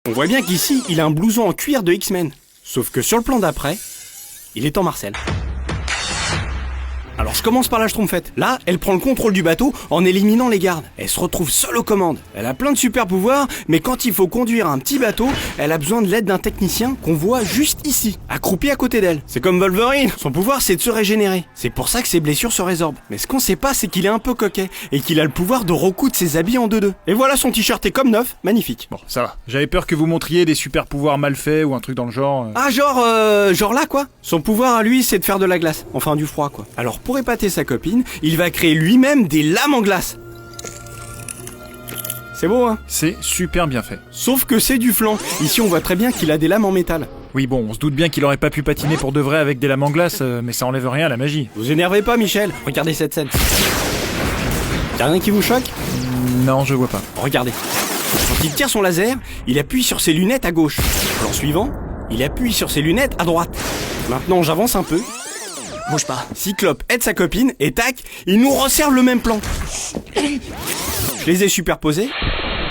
On voit bien qu'ici, il a un blouson en cuir de X-Men. Sauf que sur le plan d'après, il est en Marcel. Alors je commence par la Schtroumpfette. Là, elle prend le contrôle du bateau en éliminant les gardes. Elle se retrouve seule aux commandes. Elle a plein de super pouvoirs, mais quand il faut conduire un petit bateau, elle a besoin de l'aide d'un technicien qu'on voit juste ici, accroupi à côté d'elle. C'est comme Wolverine, son pouvoir c'est de se régénérer. C'est pour ça que ses blessures se résorbent. Mais ce qu'on sait pas, c'est qu'il est un peu coquet et qu'il a le pouvoir de recoudre ses habits en deux-deux. Et voilà, son t-shirt est comme neuf, magnifique. Bon, ça va. J'avais peur que vous montriez des super pouvoirs mal faits ou un truc dans le genre. Ah genre là quoi. Son pouvoir à lui c'est de faire de la glace, enfin du froid quoi. Alors pour épater sa copine, il va créer lui-même des lames en glace. C'est beau hein. C'est super bien fait. Sauf que c'est du flan. Ici on voit très bien qu'il a des lames en métal. Oui bon, on se doute bien qu'il aurait pas pu patiner pour de vrai avec des lames en glace, mais ça enlève rien à la magie. Vous énervez pas Michel, regardez cette scène. Y'a rien qui vous choque? Non, je vois pas. Regardez. Quand il tire son laser, il appuie sur ses lunettes à gauche. Plan suivant, il appuie sur ses lunettes à droite. Maintenant j'avance un peu. Bouge pas. Cyclope aide sa copine et tac, il nous resserre le même plan. Je les ai superposés.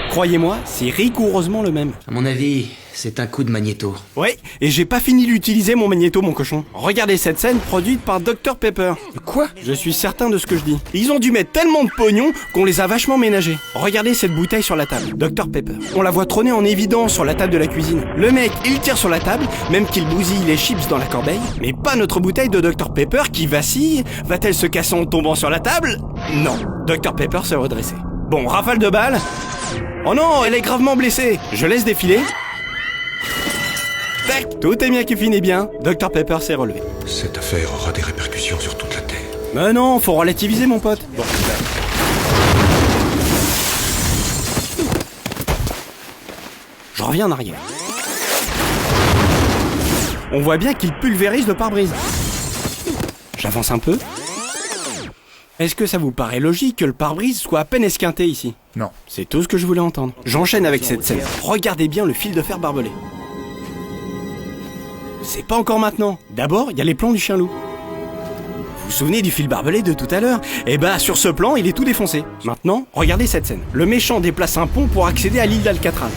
Croyez-moi, c'est rigoureusement le même. À mon avis, c'est un coup de magnéto. Ouais, et j'ai pas fini d'utiliser mon magnéto, mon cochon. Regardez cette scène produite par Dr Pepper. Quoi? Je suis certain de ce que je dis. Ils ont dû mettre tellement de pognon qu'on les a vachement ménagés. Regardez cette bouteille sur la table, Dr Pepper. On la voit trôner en évidence sur la table de la cuisine. Le mec, il tire sur la table, même qu'il bousille les chips dans la corbeille. Mais pas notre bouteille de Dr Pepper qui vacille. Va-t-elle se casser en tombant sur la table? Non. Dr Pepper s'est redressé. Bon, rafale de balles. Oh non, elle est gravement blessée. Je laisse défiler. Tac, tout est bien qui finit bien. Dr Pepper s'est relevé. Cette affaire aura des répercussions sur toute la Terre. Mais non, faut relativiser mon pote. Bon, je reviens en arrière. On voit bien qu'il pulvérise le pare-brise. J'avance un peu. Est-ce que ça vous paraît logique que le pare-brise soit à peine esquinté ici? Non. C'est tout ce que je voulais entendre. J'enchaîne avec cette scène. Regardez bien le fil de fer barbelé. C'est pas encore maintenant. D'abord, il y a les plans du chien loup. Vous vous souvenez du fil barbelé de tout à l'heure? Eh bah, sur ce plan, il est tout défoncé. Maintenant, regardez cette scène. Le méchant déplace un pont pour accéder à l'île d'Alcatraz.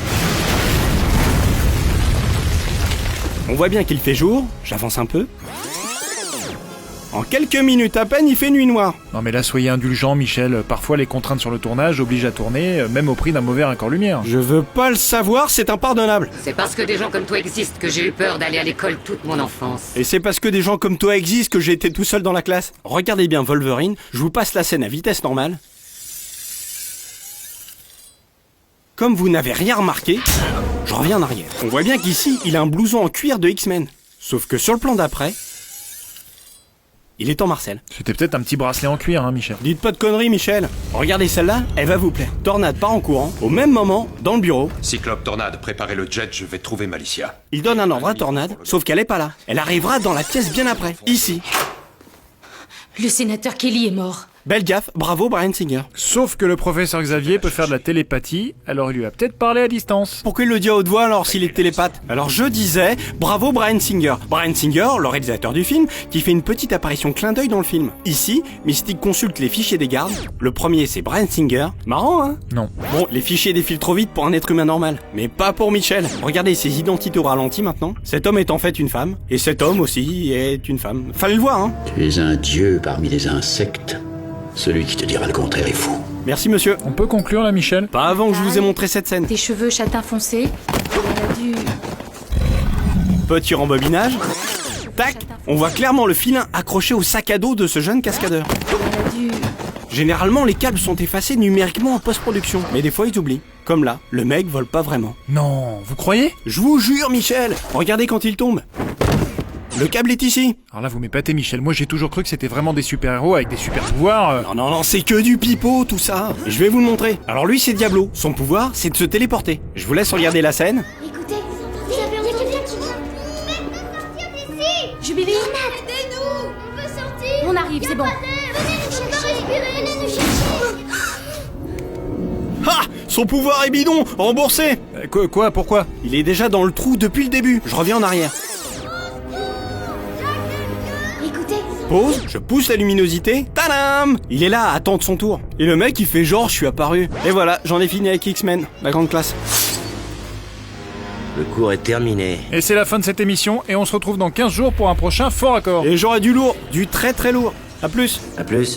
On voit bien qu'il fait jour. J'avance un peu. En quelques minutes à peine, il fait nuit noire. Non mais là, soyez indulgent, Michel. Parfois, les contraintes sur le tournage obligent à tourner, même au prix d'un mauvais raccord-lumière. Je veux pas le savoir, c'est impardonnable. C'est parce que des gens comme toi existent que j'ai eu peur d'aller à l'école toute mon enfance. Et c'est parce que des gens comme toi existent que j'ai été tout seul dans la classe. Regardez bien Wolverine, je vous passe la scène à vitesse normale. Comme vous n'avez rien remarqué, je reviens en arrière. On voit bien qu'ici, il a un blouson en cuir de X-Men. Sauf que sur le plan d'après, il est en Marcel. C'était peut-être un petit bracelet en cuir, hein, Michel. Dites pas de conneries, Michel. Regardez celle-là, elle va vous plaire. Tornade part en courant, au même moment, dans le bureau. Cyclope, Tornade, préparez le jet, je vais trouver Malicia. Il donne un ordre à Tornade, sauf qu'elle est pas là. Elle arrivera dans la pièce bien après, ici. Le sénateur Kelly est mort. Belle gaffe, bravo Bryan Singer. Sauf que le professeur Xavier peut faire de la télépathie, alors il lui a peut-être parlé à distance. Pourquoi il le dit à haute voix alors s'il est télépathe? Alors je disais, bravo Bryan Singer. Bryan Singer, le réalisateur du film, qui fait une petite apparition clin d'œil dans le film. Ici, Mystique consulte les fichiers des gardes. Le premier c'est Bryan Singer. Marrant hein? Non. Bon, les fichiers défilent trop vite pour un être humain normal. Mais pas pour Michel. Regardez ses identités au ralenti maintenant. Cet homme est en fait une femme. Et cet homme aussi est une femme. Fallait le voir hein? Tu es un dieu parmi les insectes. Celui qui te dira le contraire est fou. Merci monsieur. On peut conclure là, Michel? Pas avant que je vous ai montré cette scène. Tes cheveux châtain foncé. Elle a dû... Petit rembobinage. Tac, on voit clairement le filin accroché au sac à dos de ce jeune cascadeur. Elle a dû... Généralement, les câbles sont effacés numériquement en post-production. Mais des fois, ils oublient. Comme là, le mec vole pas vraiment. Non, vous croyez? Je vous jure, Michel. Regardez quand il tombe. Le câble est ici. Alors là, vous m'épatez, Michel. Moi, j'ai toujours cru que c'était vraiment des super-héros avec des super-pouvoirs. Non, c'est que du pipeau, tout ça. Et je vais vous le montrer. Alors lui, c'est Diablo. Son pouvoir, c'est de se téléporter. Je vous laisse regarder la scène. Écoutez, vous avez entendu quelqu'un qui vient? On peut sortir d'ici! Jubilé, Aidez-nous! On peut sortir! on arrive, c'est bon. Venez nous chercher! Venez nous chercher! Ah! Son pouvoir est bidon. Remboursé. Quoi? Pourquoi? Il est déjà dans le trou depuis le début. Je reviens en arrière. Écoutez, Pause, je pousse la luminosité. Tadam! Il est là à attendre son tour. Et le mec, il fait genre, je suis apparu. Et voilà, j'en ai fini avec X-Men. La grande classe. Le cours est terminé. Et c'est la fin de cette émission, et on se retrouve dans 15 jours pour un prochain Fort Accord. Et j'aurai du lourd, du très très lourd. À plus. À plus.